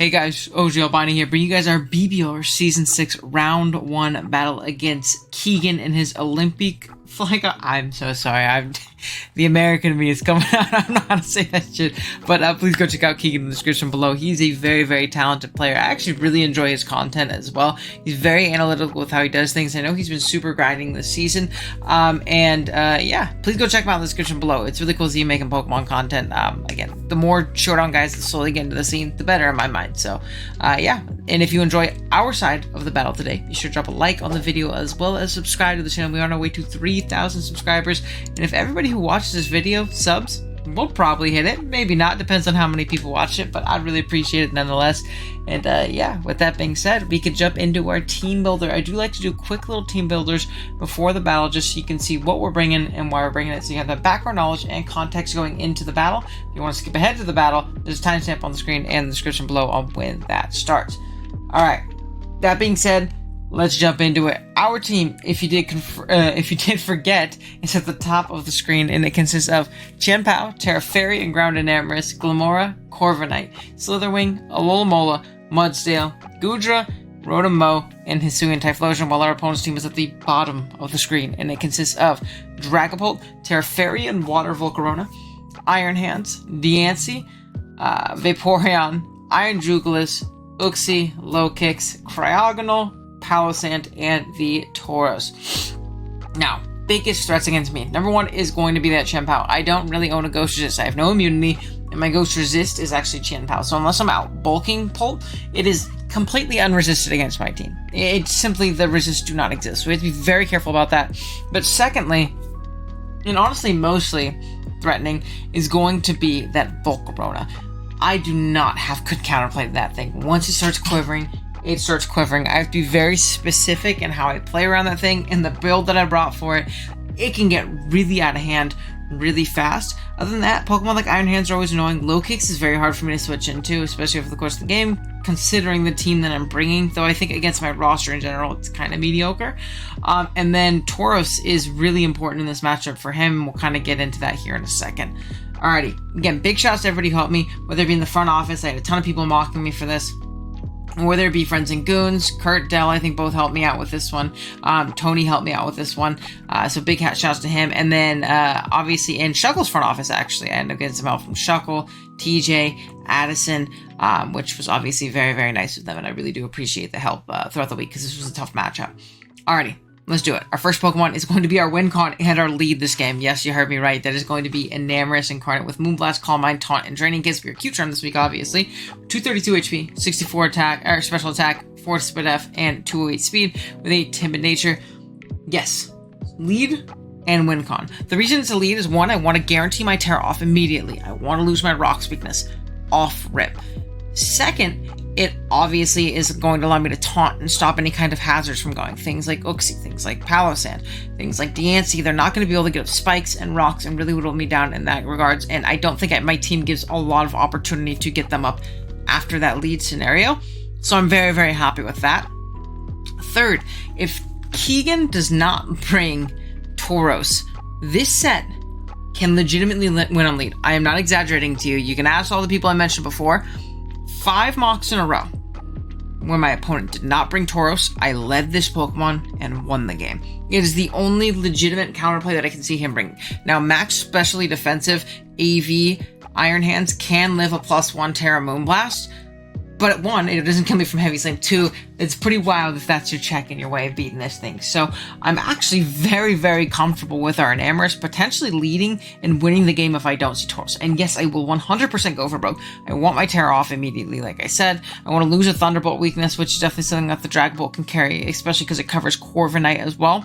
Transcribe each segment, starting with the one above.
Hey guys, OGalbina here, bringing you guys our BBR Season 6 Round 1 battle against Keegan and his Olympic flag. I'm so sorry, the American in me is coming out. I don't know how to say that shit, but please go check out Keegan in the description below. He's a very, very talented player. I actually really enjoy his content as well. He's very analytical with how he does things. I know he's been super grinding this season, yeah, please go check him out in the description below. It's really cool to see him making Pokemon content. Again, the more showdown guys that slowly get into the scene, the better in my mind. So, yeah, and if you enjoy our side of the battle today, be sure to drop a like on the video as well as subscribe to the channel. We are on our way to 3,000 subscribers, and if everybody who watches this video subs, we'll probably hit it. Maybe not, depends on how many people watch it, but I'd really appreciate it nonetheless. And yeah, with that being said, we could jump into our team builder. I do like to do quick little team builders before the battle, just so you can see what we're bringing and why we're bringing it, so you have that background knowledge and context going into the battle. If you want to skip ahead to the battle, there's a timestamp on the screen and the description below on when that starts. All right, that being said, let's jump into it. Our team, if you did forget, is at the top of the screen, and it consists of Chien-Pao, Terrafairy and Ground Enamorous, Glamora, Corviknight, Slitherwing, Alomomola, Mudsdale, Goodra, Rotom-Mow, and Hisuian Typhlosion, while our opponent's team is at the bottom of the screen, and it consists of Dragapult, Terrafairy and Water Volcarona, Iron Hands, Diancie, Vaporeon, Iron Jugulis, Uxie, Low Kicks, Cryogonal, Palossand, and the Tauros. Now, biggest threats against me. Number one is going to be that Chien-Pao. I don't really own a Ghost Resist. I have no immunity, and my Ghost Resist is actually Chien-Pao. So unless I'm out bulking Pult, it is completely unresisted against my team. It's simply the resists do not exist. So we have to be very careful about that. But secondly, and honestly mostly threatening, is going to be that Volcarona. I do not have good counterplay to that thing. Once it starts quivering, it starts quivering. I have to be very specific in how I play around that thing, and the build that I brought for it. It can get really out of hand really fast. Other than that, Pokemon like Iron Hands are always annoying. Low Kicks is very hard for me to switch into, especially over the course of the game, considering the team that I'm bringing, though I think against my roster in general, it's kind of mediocre. And then Tauros is really important in this matchup for him. We'll kind of get into that here in a second. Alrighty, again, big shouts to everybody who helped me, whether it be in the front office. I had a ton of people mocking me for this. Whether it be Friends and Goons, Kurt, Dell, I think both helped me out with this one. Tony helped me out with this one. So big shouts to him. And then, obviously, in Shuckle's front office, actually, I ended up getting some help from Shuckle, TJ, Addison, which was obviously very, very nice of them. And I really do appreciate the help throughout the week, because this was a tough matchup. Alrighty. Let's do it. Our first Pokemon is going to be our Wincon and our lead this game. Yes, you heard me right. That is going to be Enamorous Incarnate with Moonblast, Calm Mind, Taunt, and Draining Kiss for your Q-Charm this week, obviously. 232 HP, 64 attack, or special attack, 4 Spit F, and 208 speed with a Timid Nature. Yes, lead and Wincon. The reason it's a lead is, one, I want to guarantee my Terra off immediately. I want to lose my Rock's weakness off rip. Second, it obviously is going to allow me to taunt and stop any kind of hazards from going. Things like Uxie, things like Palossand, things like Diancie. They're not going to be able to get up spikes and rocks and really whittle me down in that regards. And I don't think my team gives a lot of opportunity to get them up after that lead scenario. So I'm very, very happy with that. Third, if Keegan does not bring Tauros, this set can legitimately win on lead. I am not exaggerating to you. You can ask all the people I mentioned before. 5 mocks in a row, when my opponent did not bring Tauros, I led this Pokemon and won the game. It is the only legitimate counterplay that I can see him bringing. Now, max specially defensive AV Iron Hands can live a +1 Terra Moonblast, but at 1, it doesn't kill me from Heavy Slam. 2, it's pretty wild if that's your check in your way of beating this thing. So I'm actually very, very comfortable with our Enamorous potentially leading and winning the game if I don't see Tauros. And yes, I will 100% go for broke. I want my Terra off immediately, like I said. I want to lose a Thunderbolt weakness, which is definitely something that the Dragapult can carry, especially because it covers Corviknight as well.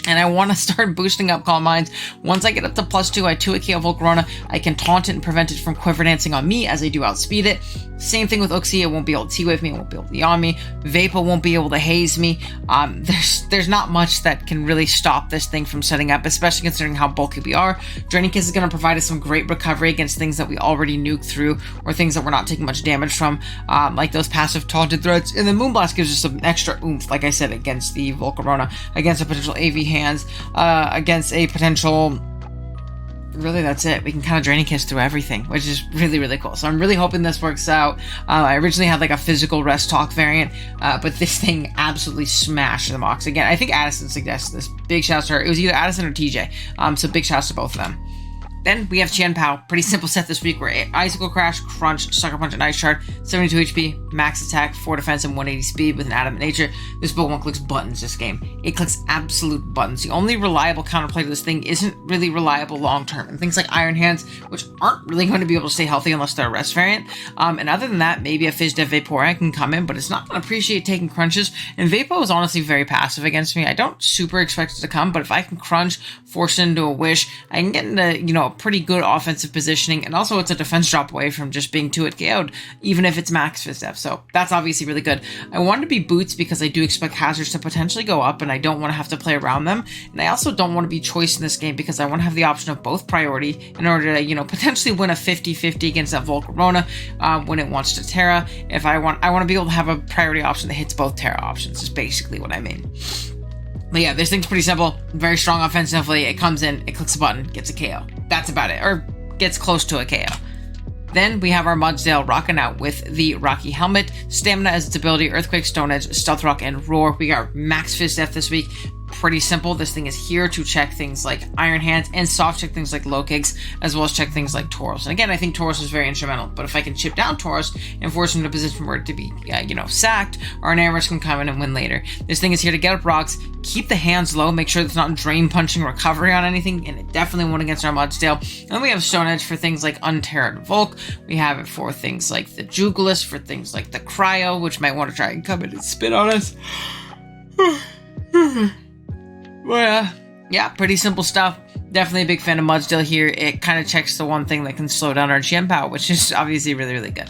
And I want to start boosting up Calm Minds. Once I get up to +2, I 2-hit KO Volcarona. I can taunt it and prevent it from quiver dancing on me as I do outspeed it. Same thing with Uxie. It won't be able to T-Wave me. It won't be able to Yawn me. Vapor won't be able to haze me. There's not much that can really stop this thing from setting up, especially considering how bulky we are. Draining Kiss is going to provide us some great recovery against things that we already nuked through, or things that we're not taking much damage from, like those passive taunted threats. And then Moonblast gives us some extra oomph, like I said, against the Volcarona, against a potential AV Hands, against a potential really that's it. We can kind of Draining Kiss through everything, which is really, really cool. So I'm really hoping this works out. I originally had like a physical rest talk variant, but this thing absolutely smashed the Mox. Again, I think Addison suggested this. Big shouts to her. It was either Addison or TJ. So big shouts to both of them. Then we have Qian Pao. Pretty simple set this week. We're Icicle Crash, Crunch, Sucker Punch, and Ice Shard. 72 HP, max attack, 4 defense, and 180 speed with an Adamant Nature. This Pokemon clicks buttons this game. It clicks absolute buttons. The only reliable counterplay to this thing isn't really reliable long term. And things like Iron Hands, which aren't really going to be able to stay healthy unless they're a rest variant. And other than that, maybe a Fizz Dev Vaporeon can come in, but it's not going to appreciate taking crunches. And Vapo is honestly very passive against me. I don't super expect it to come, but if I can crunch, force it into a Wish, I can get into, a pretty good offensive positioning, and also it's a defense drop away from just being 2-hit KO'd, even if it's max Fizz Dev, so that's obviously really good. I want to be Boots because I do expect hazards to potentially go up, and I don't want to have to play around them, and I also don't want to be Choice in this game because I want to have the option of both priority in order to, potentially win a 50-50 against that Volcarona when it wants to Terra. If I want to be able to have a priority option that hits both Terra options, is basically what I mean. But yeah, this thing's pretty simple, very strong offensively. It comes in, it clicks a button, gets a KO. That's about it, or gets close to a KO. Then we have our Mudsdale rocking out with the Rocky Helmet, Stamina as its ability, Earthquake, Stone Edge, Stealth Rock, and Roar. We got max Fizz Death this week. Pretty simple. This thing is here to check things like Iron Hands and soft check things like Low Kicks, as well as check things like Tauros. And again, I think Tauros is very instrumental, but if I can chip down Tauros and force him to a position where it to be, sacked, our Namorous can come in and win later. This thing is here to get up rocks, keep the hands low, make sure it's not drain punching recovery on anything, and it definitely won against our Mudsdale. And then we have Stone Edge for things like Unterra and Volk. We have it for things like the Jugulis, for things like the Cryo, which might want to try and come in and spit on us. Well, yeah, pretty simple stuff. Definitely a big fan of Mudsdale here. It kind of checks the one thing that can slow down our Qian Pao, which is obviously really, really good.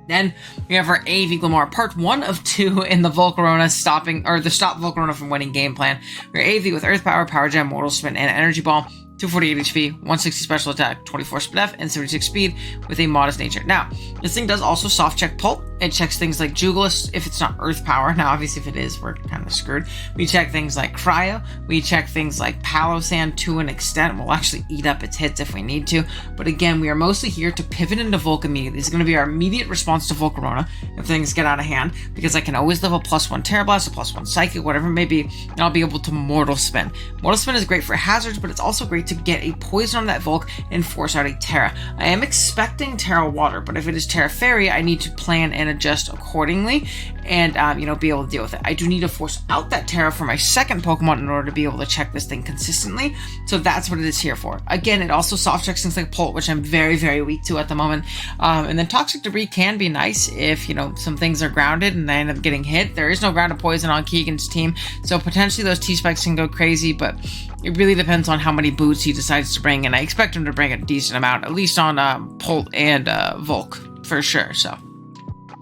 Then we have our AV Glamour, part 1 of 2 in the Volcarona stop Volcarona from winning game plan. We're AV with Earth Power, Power Gem, Mortal Spin, and Energy Ball. 248 HP, 160 special attack, 24 SPDF, and 76 speed with a modest nature. Now, this thing does also soft check Pulp. It checks things like Jugulis if it's not Earth Power. Now, obviously, if it is, we're kind of screwed. We check things like Cryo. We check things like Palossand to an extent. We'll actually eat up its hits if we need to. But again, we are mostly here to pivot into Volk immediately. This is going to be our immediate response to Volcarona if things get out of hand, because I can always level +1 Terra Blast, a +1 Psychic, whatever it may be, and I'll be able to Mortal Spin. Mortal Spin is great for hazards, but it's also great to get a poison on that Volk and force out a Terra. I am expecting Terra Water, but if it is Terra Fairy, I need to plan and adjust accordingly and, be able to deal with it. I do need to force out that Terra for my second Pokemon in order to be able to check this thing consistently, so that's what it is here for. Again, it also soft checks things like Pult, which I'm very, very weak to at the moment, and then Toxic Debris can be nice if, some things are grounded and they end up getting hit. There is no grounded poison on Keegan's team, so potentially those T-Spikes can go crazy, but it really depends on how many boots he decides to bring, and I expect him to bring a decent amount, at least on Pult and Volk, for sure, so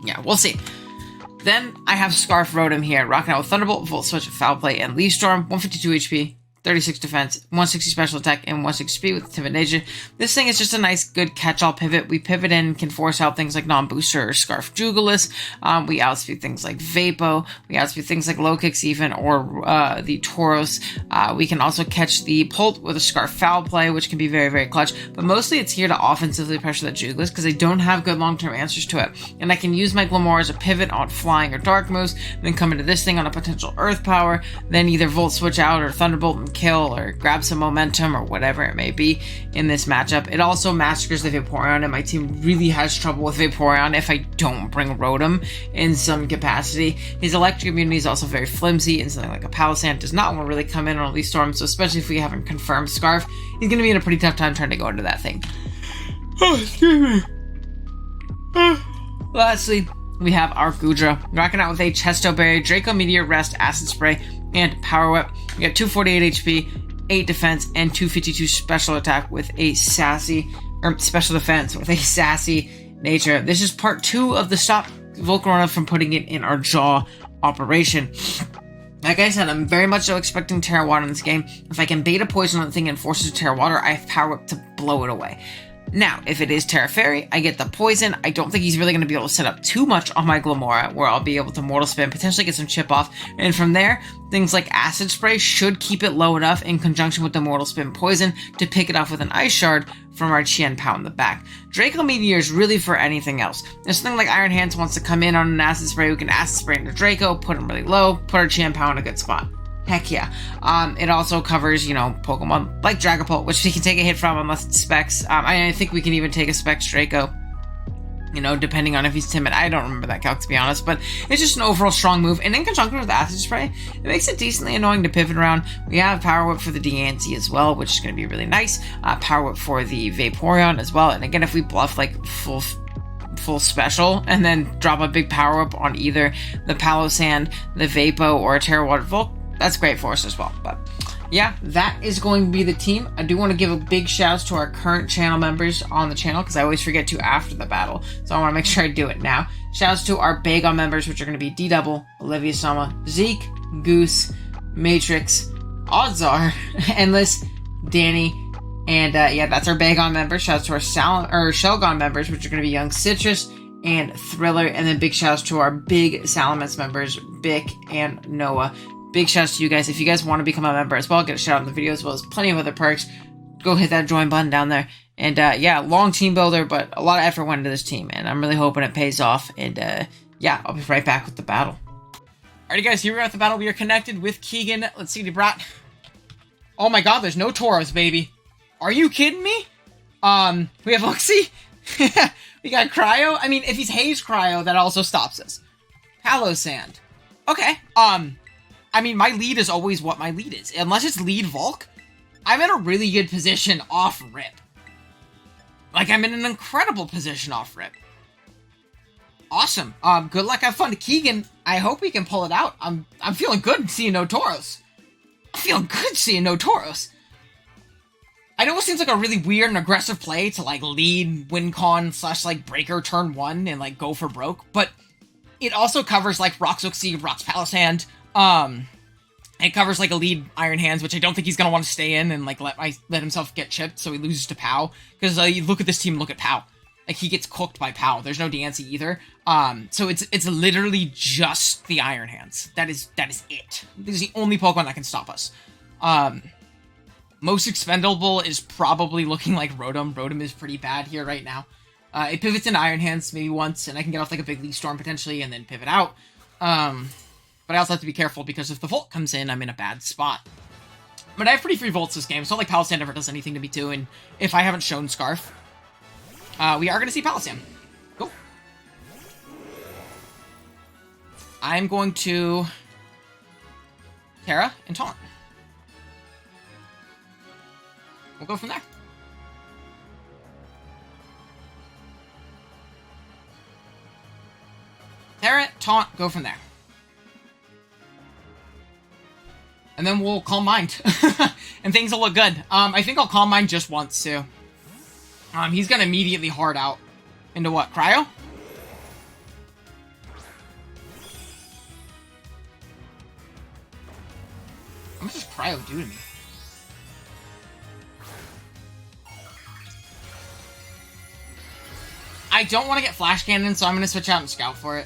yeah, we'll see. Then I have Scarf Rotom here, rocking out with Thunderbolt, Volt Switch, Foul Play, and Leaf Storm, 152 HP, 36 defense, 160 special attack, and 160 speed with Timid Nature. This thing is just a nice, good catch-all pivot. We pivot in, can force out things like Non-Booster or Scarf Jugulis. We outspeed things like Vapo. We outspeed things like Low Kicks even, or the Tauros. We can also catch the Pult with a Scarf Foul Play, which can be very, very clutch. But mostly it's here to offensively pressure that Jugulis because I don't have good long-term answers to it. And I can use my Glamour as a pivot on Flying or Dark moves, then come into this thing on a potential Earth Power, then either Volt Switch out or Thunderbolt and kill or grab some momentum or whatever it may be in this matchup. It also massacres the Vaporeon, and my team really has trouble with Vaporeon if I don't bring Rotom in some capacity. His electric immunity is also very flimsy, and something like a Palossand does not want to really come in on Leaf Storm, so especially if we haven't confirmed Scarf, he's going to be in a pretty tough time trying to go into that thing. Oh, excuse me. Lastly, we have our Goodra, rocking out with a Chesto Berry, Draco Meteor, Rest, Acid Spray, and Power Whip. We got 248 HP, 8 defense, and 252 special attack with a special defense with a sassy nature. This is part 2 of the stop Volcarona from putting it in our jaw operation. Like I said, I'm very much so expecting Terra Water in this game. If I can beta poison on the thing and force it to Terra Water, I have Power Whip to blow it away. Now, if it is Terra Fairy, I get the poison. I don't think he's really going to be able to set up too much on my Glamora, where I'll be able to Mortal Spin, potentially get some chip off, and from there, things like Acid Spray should keep it low enough in conjunction with the Mortal Spin poison to pick it off with an Ice Shard from our Chien Pao in the back. Draco Meteor is really for anything else. If something like Iron Hands wants to come in on an Acid Spray, we can Acid Spray into Draco, put him really low, put our Chien Pao in a good spot. Heck yeah. It also covers, you know, Pokemon like Dragapult, which we can take a hit from unless it's Specs. I think we can even take a Specs Draco, you know, depending on if he's timid. I don't remember that calc, to be honest, but it's just an overall strong move. And in conjunction with Acid Spray, it makes it decently annoying to pivot around. We have Power Whip for the Diancie as well, which is going to be really nice. Power Whip for the Vaporeon as well. And again, if we bluff like full special and then drop a big Power Whip on either the Palossand, the Vapo, or a Terra Water Volk, that's great for us as well. But yeah, that is going to be the team. I do want to give a big shout out to our current channel members on the channel, because I always forget to after the battle, so I want to make sure I do it now. Shouts to our Bagon members, which are going to be D-Double, Olivia Sama, Zeke, Goose, Matrix, Odds Are, Endless, Danny, and yeah, that's our Bagon members. Shouts to our Shelgon members, which are going to be Young Citrus and Thriller, and then big shouts to our big Salamence members, Bick and Noah. Big shouts to you guys. If you guys want to become a member as well, get a shout out in the video, as well as plenty of other perks. Go hit that join button down there. And yeah, long team builder, but a lot of effort went into this team, and I'm really hoping it pays off. And yeah, I'll be right back with the battle. Alrighty guys, here we are at the battle. We are connected with Keegan. Let's see, Debrat. Oh my god, there's no Tauros, baby. Are you kidding me? We have Luxie. We got Cryo. I mean, if he's Haze Cryo, that also stops us. Palossand. Okay, I mean, my lead is always what my lead is. Unless it's lead Volk, I'm in a really good position off rip. Like, I'm in an incredible position off rip. Awesome. Good luck, have fun to Keegan. I hope we can pull it out. I'm feeling good seeing no Tauros. I'm feeling good seeing no Tauros. I know it seems like a really weird and aggressive play to, like, lead WinCon / like, Breaker turn 1 and, like, go for broke, but it also covers, like, Rocks Uxie, Rocks Palossand. It covers like a lead Iron Hands, which I don't think he's gonna want to stay in and like let himself get chipped, so he loses to Pow. Because you look at this team, look at Pow, like he gets cooked by Pow. There's no Diancie either. So it's literally just the Iron Hands. That is it. This is the only Pokemon that can stop us. Most expendable is probably looking like Rotom. Rotom is pretty bad here right now. It pivots into Iron Hands maybe once, and I can get off like a big Leaf Storm potentially, and then pivot out. But I also have to be careful, because if the Volt comes in, I'm in a bad spot. But I have pretty free Volts this game. It's not like Palossand ever does anything to me too, and if I haven't shown Scarf, we are going to see Palossand. Cool. I'm going to Terra and Taunt. We'll go from there. Terra, Taunt, go from there. And then we'll Calm Mind. And things will look good. I think I'll Calm Mind just once, too. He's gonna immediately hard out. Into what? Cryo? How much does Cryo do to me? I don't want to get Flash Cannon, so I'm gonna switch out and Scout for it.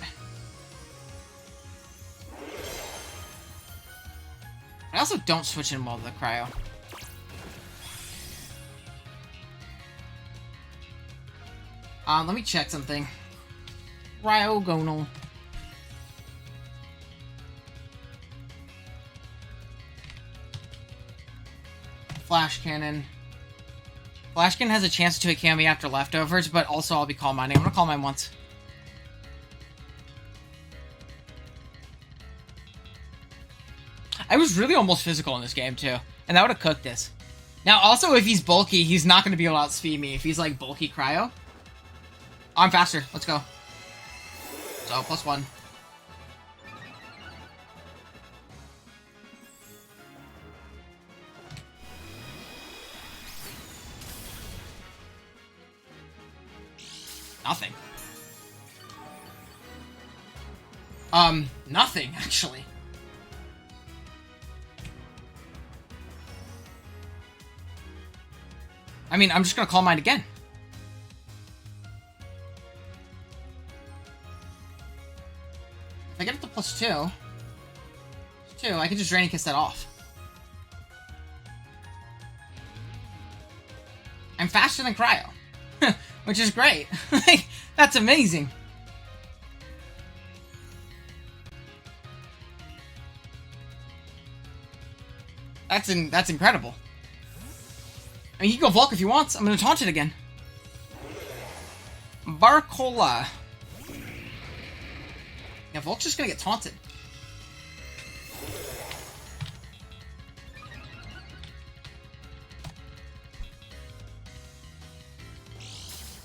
I also don't switch in well to the Cryo. Let me check something. Cryogonal. Flash Cannon. Flash Cannon has a chance to hit Cammy after leftovers, but also I'll be Calm Minding. I'm gonna Calm Mind once. I was really almost physical in this game, too. And that would have cooked this. Now, also, if he's bulky, he's not going to be able to outspeed me. If he's, like, bulky Cryo. I'm faster. Let's go. So, +1. Nothing. Nothing, actually. I mean, I'm just gonna Calm Mind again. I get up to +2, I can just Draining Kiss that off. I'm faster than Cryo, which is great. Like, that's amazing. That's incredible. I mean, he can go Volk if he wants. I'm gonna taunt it again. Barcola. Yeah, Volk's just gonna get taunted.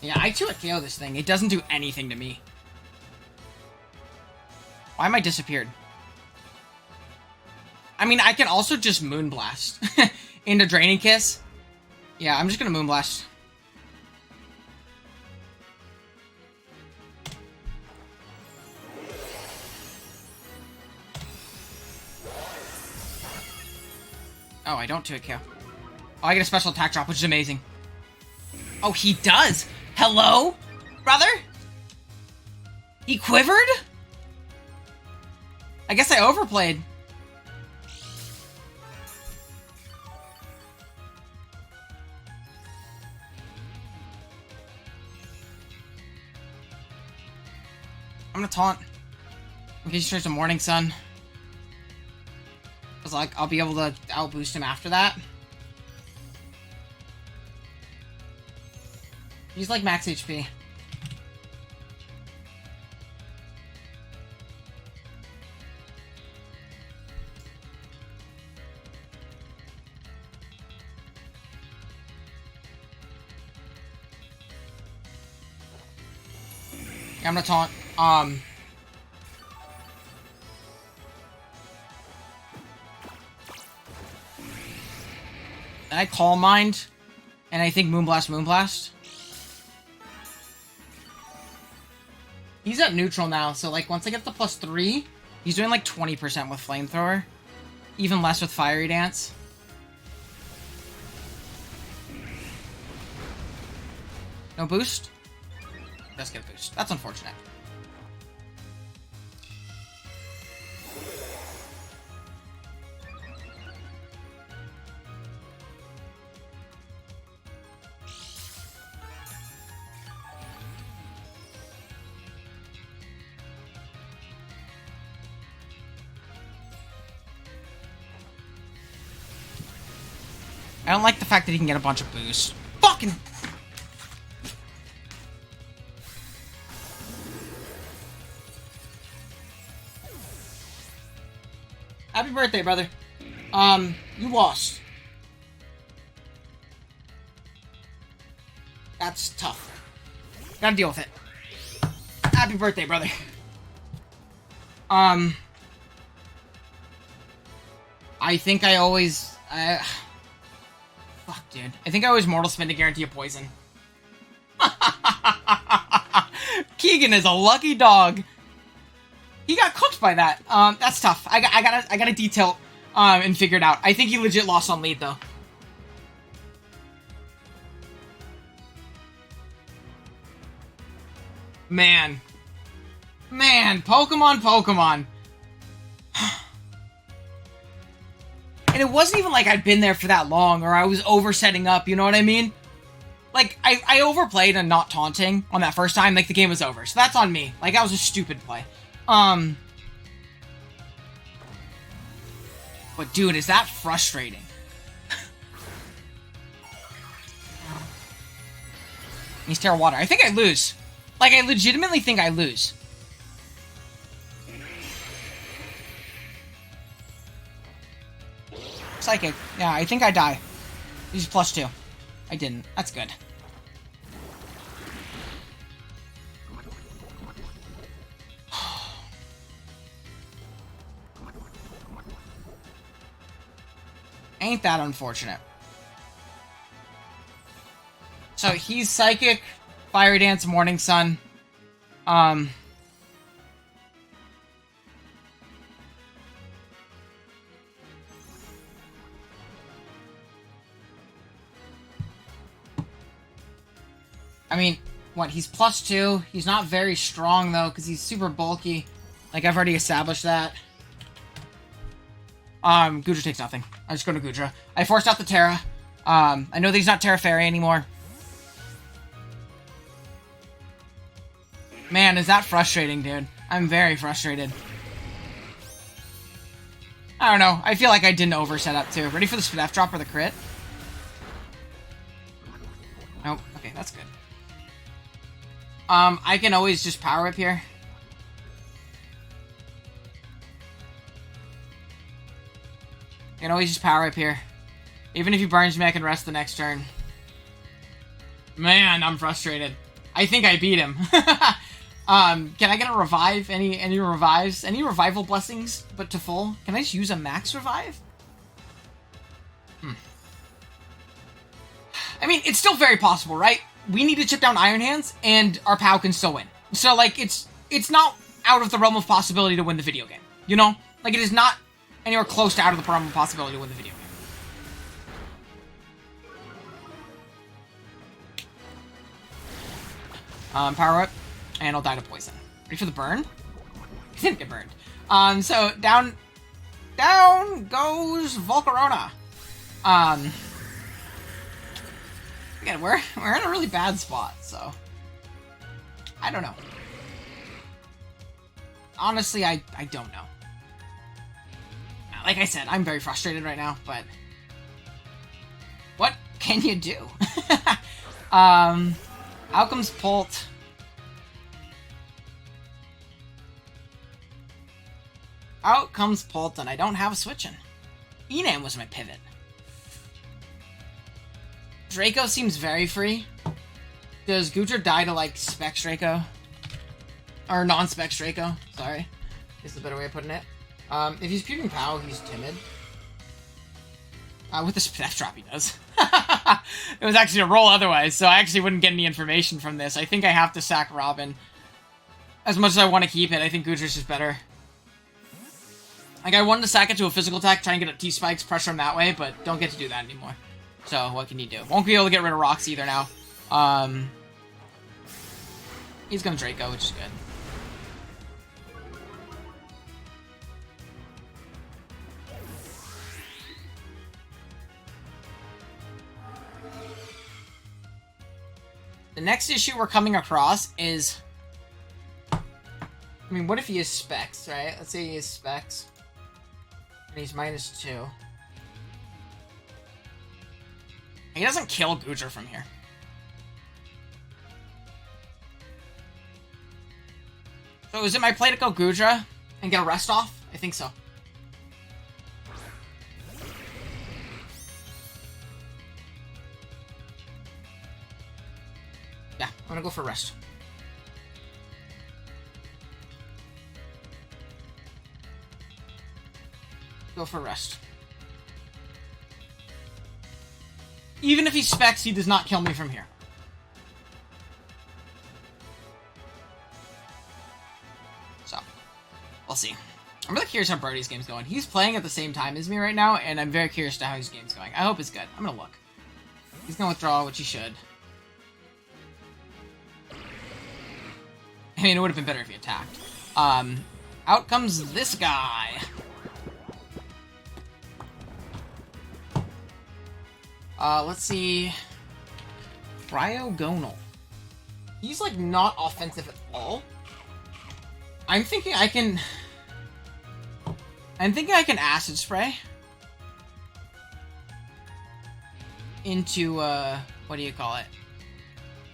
Yeah, I 2-hit KO this thing. It doesn't do anything to me. Why am I disappeared? I mean, I can also just Moonblast into Draining Kiss. Yeah, I'm just gonna Moonblast. Oh, I don't 2-hit KO. Oh, I get a special attack drop, which is amazing. Oh, he does! Hello? Brother? He quivered? I guess I overplayed. I'm gonna taunt. In case he tries to Morning Sun. Cause like, I'll be able to outboost him after that. He's like max HP. Yeah, I'm gonna taunt. And I Calm Mind, and I think Moonblast. He's at neutral now, so like once I get the +3, he's doing like 20% with Flamethrower. Even less with Fiery Dance. No boost? Does get a boost. That's unfortunate. I don't like the fact that he can get a bunch of boosts. Fucking... Happy birthday, brother. You lost. That's tough. Gotta deal with it. Happy birthday, brother. I think I always... Fuck, dude. I think I always Mortal Spin to guarantee a poison. Keegan is a lucky dog. He got cooked by that. That's tough. I gotta detail and figure it out. I think he legit lost on lead though. Man, Pokemon. And it wasn't even like I'd been there for that long or I was over setting up, you know what I mean? Like, I overplayed and not taunting on that first time, like the game was over. So that's on me. Like, that was a stupid play. But dude, is that frustrating? He's Terra Water. I think I lose. Like, I legitimately think I lose. Psychic. Yeah, I think I die. He's +2. I didn't. That's good. Ain't that unfortunate. So he's Psychic, Fiery Dance, Morning Sun. I mean, what, he's +2. He's not very strong, though, because he's super bulky. Like, I've already established that. Gudra takes nothing. I just go to Gudra. I forced out the Terra. I know that he's not Terra Fairy anymore. Man, is that frustrating, dude. I'm very frustrated. I don't know. I feel like I didn't over-set up, too. Ready for the F drop or the crit? Nope. Okay, that's good. I can always just power up here. I can always just power up here. Even if he burns me, I can rest the next turn. Man, I'm frustrated. I think I beat him. Can I get a revive? Any revives? Any revival blessings, but to full? Can I just use a max revive? I mean, it's still very possible, right? We need to chip down Iron Hands, and our POW can still win. So, like, it's not out of the realm of possibility to win the video game. You know? Like, it is not anywhere close to out of the realm of possibility to win the video game. Power up, and I'll die to poison. Ready for the burn? He didn't get burned. So down goes Volcarona. Again, we're in a really bad spot, so I don't know. Honestly, I don't know. Like I said, I'm very frustrated right now, but what can you do? Out comes Pult. Out comes Pult, and I don't have a switching. Enam was my pivot. Draco seems very free. Does Gudra die to, like, Specs Draco? Or non-Specs Draco, sorry. Is the better way of putting it. If he's puking POW, he's timid. With the F drop, he does. It was actually a roll otherwise, so I actually wouldn't get any information from this. I think I have to sack Robin. As much as I want to keep it, I think Gudra's just better. Like, I wanted to sack it to a physical attack, try and get a T-Spikes, pressure him that way, but don't get to do that anymore. So, what can you do? Won't be able to get rid of rocks either now. He's gonna Draco, which is good. The next issue we're coming across is... I mean, what if he is Specs, right? Let's say he is Specs. And he's -2. He doesn't kill Gudra from here. So is it my play to go Gudra and get a rest off? I think so. Yeah, I'm gonna go for rest. Go for rest. Even if he specs, he does not kill me from here. So, we'll see. I'm really curious how Brody's game's going. He's playing at the same time as me right now, and I'm very curious to how his game's going. I hope it's good. I'm gonna look. He's gonna withdraw, which he should. I mean, it would have been better if he attacked. Out comes this guy. Let's see. Cryogonal. He's, like, not offensive at all. I'm thinking I can Acid Spray. Into, what do you call it?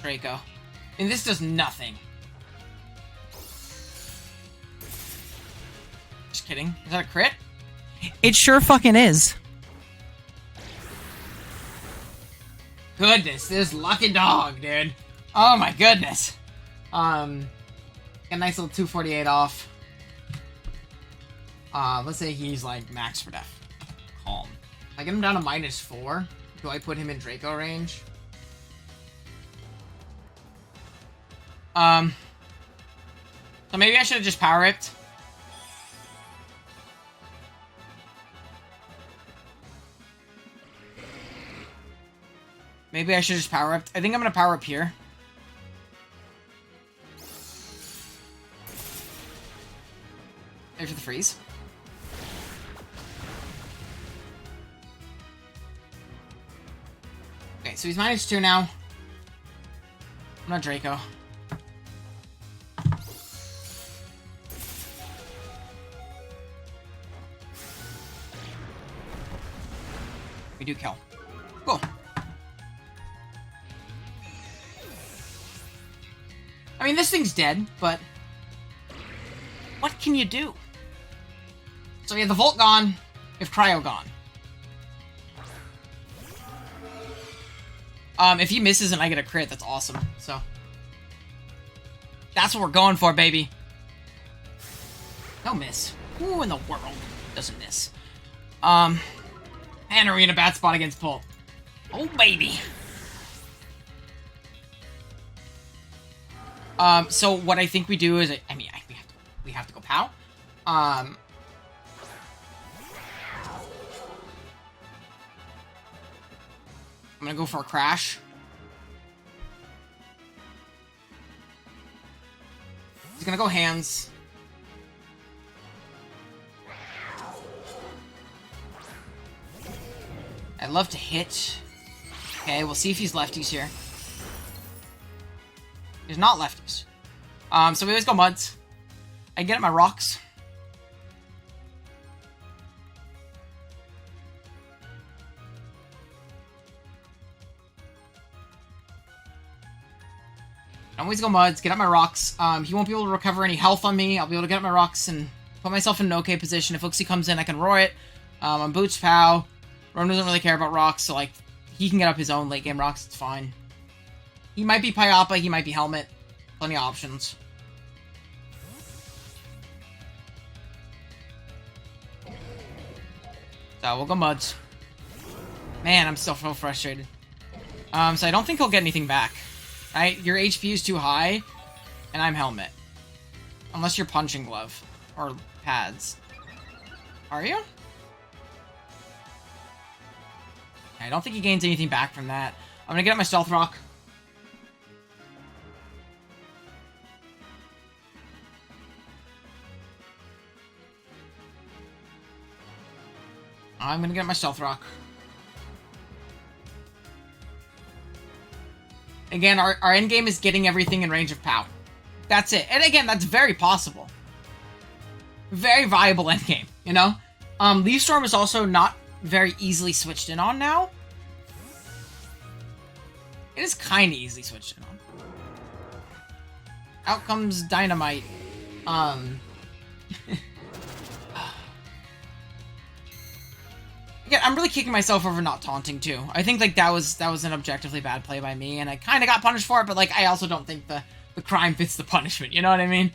Draco. And this does nothing. Just kidding. Is that a crit? It sure fucking is. Goodness, this lucky dog, dude. Oh my goodness. A nice little 248 off. Let's say he's like max for death. Calm. I get him down to -4. Do I put him in Draco range? So maybe I should have just power ripped. Maybe I should just power up. I think I'm gonna power up here. Wait for the freeze. Okay, so he's -2 now. I'm not Draco. We do kill. Cool. I mean, this thing's dead, but what can you do? So we have the Volt gone, we have Cryo gone. If he misses and I get a crit, that's awesome. So that's what we're going for, baby. No miss. Who in the world doesn't miss? And are we in a bad spot against Pull? Oh, baby. So what I think we do is, we have to go POW. I'm gonna go for a crash. He's gonna go hands. I'd love to hit. Okay, we'll see if he's lefties here. He's not lefties. So we always go muds. I get at my rocks. I always go muds, get up my rocks. He won't be able to recover any health on me. I'll be able to get up my rocks and put myself in an okay position. If Uxie comes in, I can roar it. I'm boots POW. Ron doesn't really care about rocks, so like he can get up his own late game rocks. It's fine. He might be Pyappa, he might be Helmet. Plenty of options. So we'll go muds. Man, I'm still so frustrated. So I don't think he'll get anything back. Right? Your HP is too high, and I'm Helmet. Unless you're Punching Glove. Or pads. Are you? I don't think he gains anything back from that. I'm gonna get up my Stealth Rock. I'm gonna get up my Stealth Rock. Again, our endgame is getting everything in range of POW. That's it. And again, that's very possible. Very viable endgame, you know? Leaf Storm is also not very easily switched in on now. It is kind of easily switched in on. Out comes Dynamite. Again, I'm really kicking myself over not taunting too. I think like that was an objectively bad play by me, and I kind of got punished for it. But like, I also don't think the crime fits the punishment. You know what I mean?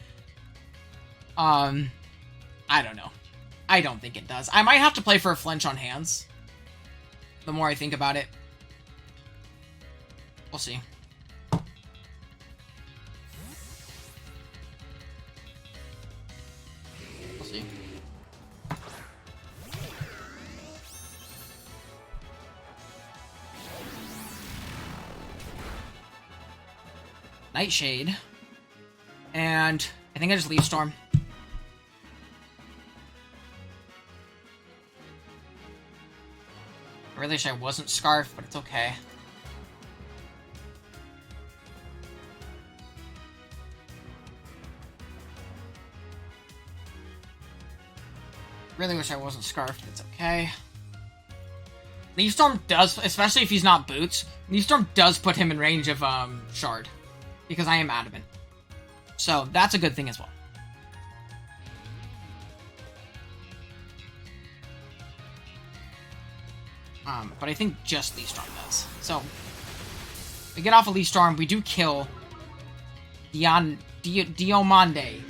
I don't know. I don't think it does. I might have to play for a flinch on hands. The more I think about it, we'll see. We'll see. Nightshade. And I think I just Leaf Storm. I really wish I wasn't Scarf, but it's okay. Really wish I wasn't Scarf, but it's okay. Leaf Storm does, especially if he's not Boots, Leaf Storm does put him in range of Shard. Because I am Adamant. So, that's a good thing as well. But I think just Leaf Storm does. So, we get off of Leaf Storm, we do kill Diomande.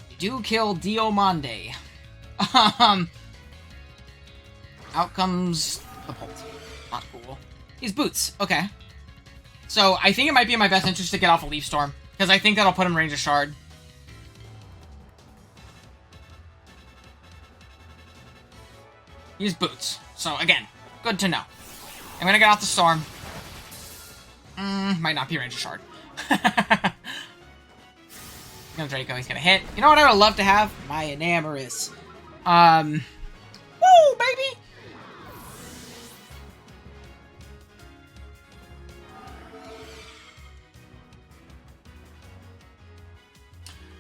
We do kill Diomande. Out comes the Bolt. Not cool. He's Boots. Okay. So, I think it might be in my best interest to get off a Leaf Storm. Because I think that'll put him in range of Shard. He's Boots. So, again, good to know. I'm gonna get off the Storm. Might not be range of Shard. No Draco, he's gonna hit. You know what I would love to have? My Enamorous. Woo, baby!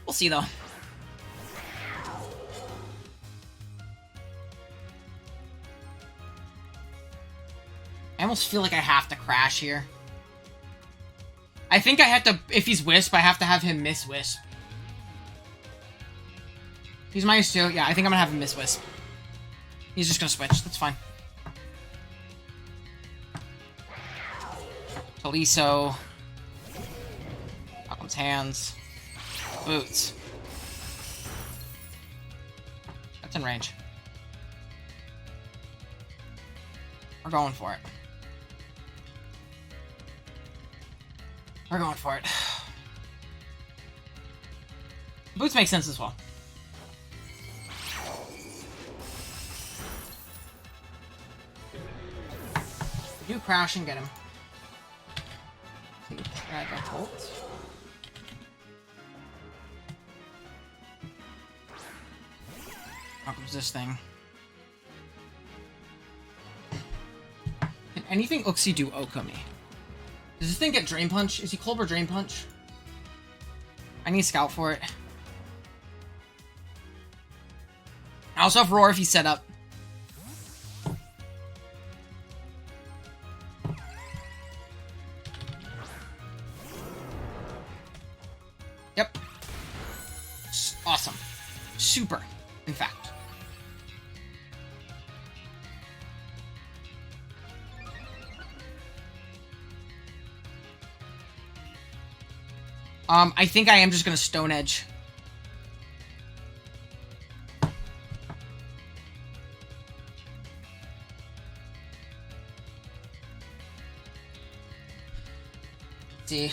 We'll see, though. I almost feel like I have to crash here. I think I have to, if he's Wisp, I have to have him miss Wisp. He's -2. Yeah, I think I'm gonna have him miss Wisp. He's just gonna switch. That's fine. Taliso. Malcolm's hands. Boots. That's in range. We're going for it. We're going for it. Boots make sense as well. Do crash and get him. Dragon Bolt. How comes this thing? Can anything Uxie do Okami? Does this thing get Drain Punch? Is he Colbur Drain Punch? I need Scout for it. I also have Roar if he's set up. Yep. Awesome. Super, in fact. I think I am just gonna Stone Edge. Let's see.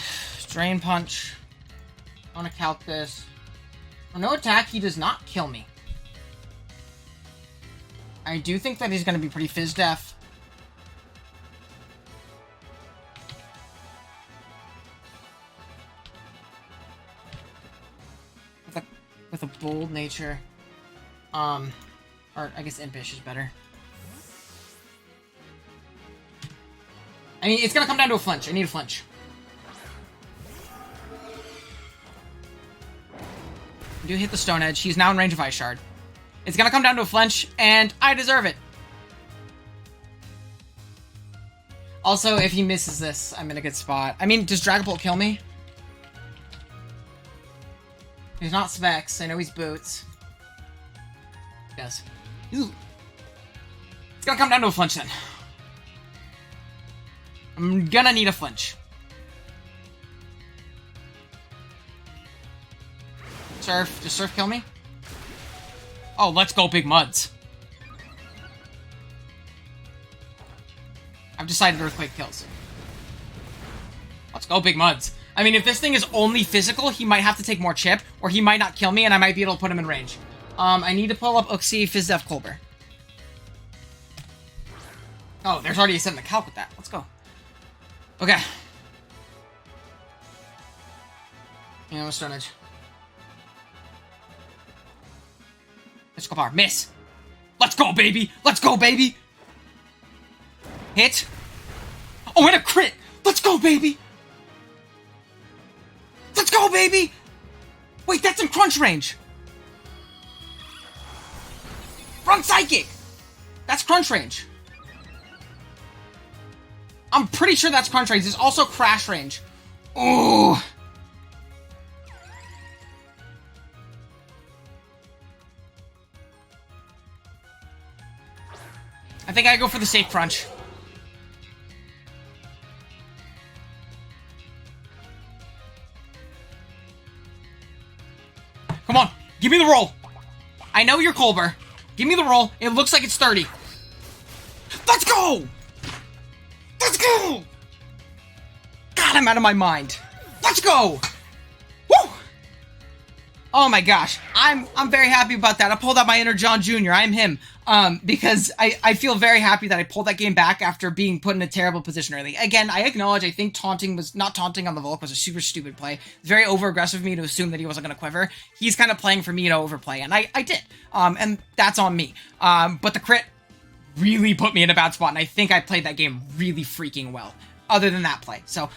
Drain Punch. I wanna calc this. For no attack, he does not kill me. I do think that he's gonna be pretty Fizz Def. With a bold nature. Or I guess Impish is better. I mean, it's gonna come down to a flinch. I need a flinch. I do hit the Stone Edge. He's now in range of Ice Shard. It's gonna come down to a flinch, and I deserve it. Also, if he misses this, I'm in a good spot. I mean, does Dragon Bolt kill me? He's not Specs. I know he's Boots. Yes. Ooh. It's gonna come down to a flinch then. I'm gonna need a flinch. Surf. Does Surf kill me? Oh, let's go Big Muds. I've decided Earthquake kills. Let's go Big Muds. I mean, if this thing is only physical, he might have to take more chip, or he might not kill me, and I might be able to put him in range. I need to pull up Uxie, Fizdef, Colbur. Oh, there's already a set in the calc with that. Let's go. Okay. Yeah, no Stone Edge. Mystical Power. Miss! Let's go, baby! Let's go, baby! Hit. Oh, and a crit! Let's go, baby! Let's go, baby! Wait, that's in crunch range! Run Psychic! That's crunch range. I'm pretty sure that's crunch range. There's also crash range. Ooh! I think I go for the safe crunch. Come on, give me the roll. I know you're Colbur. Give me the roll. It looks like it's 30. Let's go! Let's go! God, I'm out of my mind. Let's go! Woo! Oh my gosh. I'm very happy about that. I pulled out my inner John Jr. I'm him. Because I feel very happy that I pulled that game back after being put in a terrible position early. Again, I acknowledge I think not taunting on the Volk was a super stupid play. It's very over-aggressive of me to assume that he wasn't going to Quiver. He's kind of playing for me to overplay, and I did. And that's on me. But the crit really put me in a bad spot, and I think I played that game really freaking well, other than that play. So,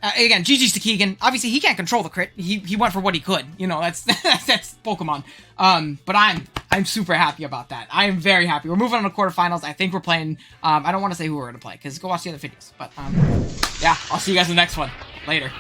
again, GG's to Keegan. Obviously, he can't control the crit. He went for what he could. You know, that's Pokemon. But I'm super happy about that. I am very happy. We're moving on to quarterfinals. I think we're playing, I don't want to say who we're going to play, because go watch the other videos. But, yeah, I'll see you guys in the next one. Later.